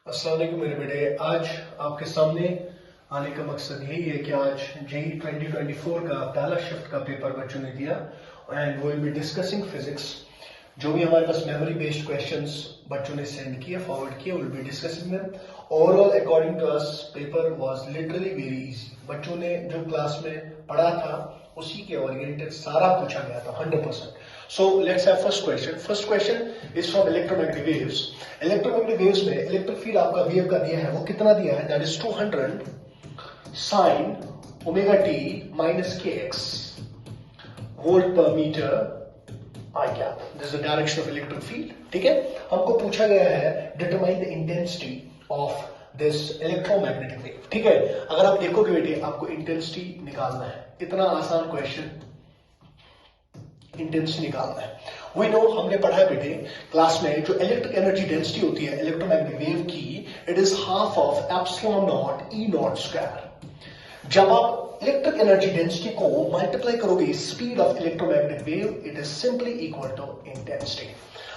अस्सलाम वालेकुम मेरे बेटे। आज आपके सामने आने का मकसद यही है कि आज जेई 2024 का पहला शिफ्ट का पेपर बच्चों ने दिया एंड वो विल बी डिस्कसिंग फिजिक्स। जो भी हमारे पास मेमोरी बेस्ड क्वेश्चंस बच्चों ने सेंड किए फॉरवर्ड किए, will be discussing them. Overall according to us paper was literally very easy. बच्चों ने जो क्लास में पढ़ा था उसी के ओरिएंटेड सारा पूछा गया था 100%। So let's have first question. First question is from electromagnetic waves. Electromagnetic waves में इलेक्ट्रिक फील्ड आपका वेव का दिया है, वो कितना दिया है? That is 200 sin omega t minus kx volt per meter I gap. This is the direction of electric field. ठीक है, हमको पूछा गया है determine the intensity of this electromagnetic wave. ठीक है, अगर आप देखोगे बेटे आपको इंटेंसिटी निकालना है, इतना आसान क्वेश्चन इंटेंसिटी निकालना है। वी नो, हमने पढ़ा है बेटे क्लास में, जो इलेक्ट्रिक एनर्जी डेंसिटी होती है इलेक्ट्रोमैग्नेटिक वेव की, it is half of epsilon not E not square. जब आप इलेक्ट्रिक एनर्जी डेंसिटी को मल्टीप्लाई करोगे speed of electromagnetic wave, it is simply equal to intensity.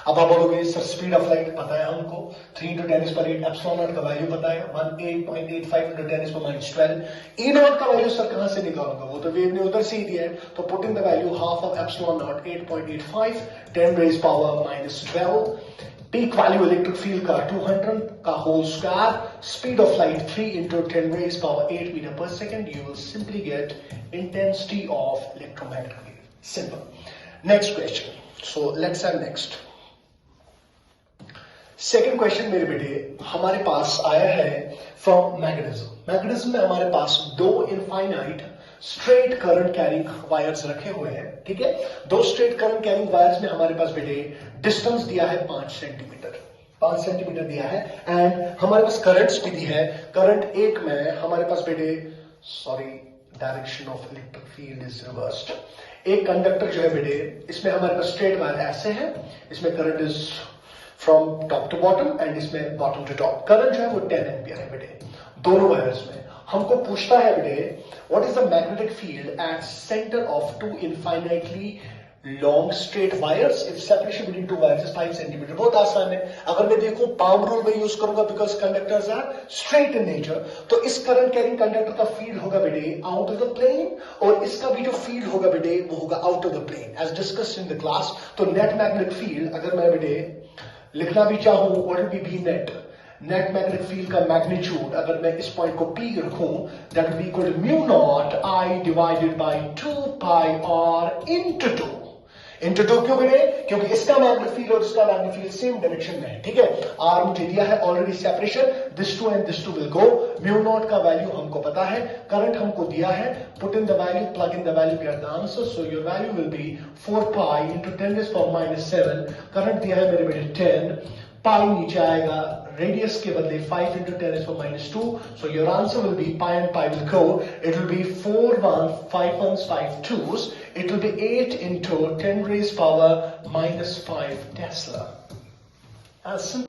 अब आप बोलोगे सर स्पीड ऑफ लाइट पता है हमको, 3 × 10⁸ एप्सिलॉन नॉट का वैल्यू पता है 18.85 × 10⁻12। ई नॉट का वैल्यू सर कहां से निकालूंगा, वो तो वेव ने उधर से ही दिया है, तो put in the value half of epsilon naught 8.85 10⁻12। Peak value electric field का 200 का whole square, speed of light 3 × 10⁸8 metre पर second. You will simply get intensity of electromagnetic wave. Simple. Next question, so let's have next. Second question मेरे बेटे हमारे पास आया है from magnetism. Magnetism में हमारे पास दो infinite straight current carrying wires रखे हुए हैं। ठीक है, दो स्ट्रेट करंट कैरिंग वायर्स में हमारे पास बेटे डिस्टेंस दिया है 5 सेंटीमीटर, 5 सेंटीमीटर दिया है एंड हमारे पास करंट्स भी दी है। करंट एक में हमारे पास बेटे, sorry direction of electric field is reversed. एक कंडक्टर जो है बेटे, इसमें हमारे पास स्ट्रेट वायर ऐसे है, इसमें current is from top to bottom and इसमें बॉटम टू टॉप। करंट जो है वो 10 एम्पियर है बेटे दोनों वायर्स में। हमको पूछता है बेटे what is the magnetic field at centre of two infinitely long straight wires if separation between two wires is 5 centimetre. बहुत आसान है, अगर मैं देखूं पाउंड रूल में यूज करूंगा because conductors are straight in nature, तो इस करंट कैरिंग कंडक्टर का फील्ड होगा बेटे आउट ऑफ द प्लेन और इसका भी जो फील्ड होगा बेटे वो होगा out of the plane as discussed in the class. तो नेट मैग्नेटिक फील्ड अगर मैं बेटे लिखना भी चाहूं, what will be net magnetic field का मैग्नीट्यूड अगर मैं इस पॉइंट को P रखूं, that will be equal to mu not I divided by 2 pi R into 2। Into 2 क्यों बेटे? क्योंकि इसका मैग्नेटिक फील्ड और इसका मैग्नेटिक फील्ड सेम डायरेक्शन में है। ठीक है, R मुझे दिया है already separation, this two and this two will go. Mu not का वैल्यू हमको पता है, करंट हमको दिया है, put in the value, plug in the value, get the answer. So your value will be 4 pi into 10⁻⁷। Current दिया है मेरे बेटे 10, पाई नीचे आएगा, रेडियस के बदले 5 into 10⁻²। So your answer will be pi and pi will go. It will be 4 1 5 1s 5 2s. It will be 8 into 10⁻⁵5 Tesla. As simple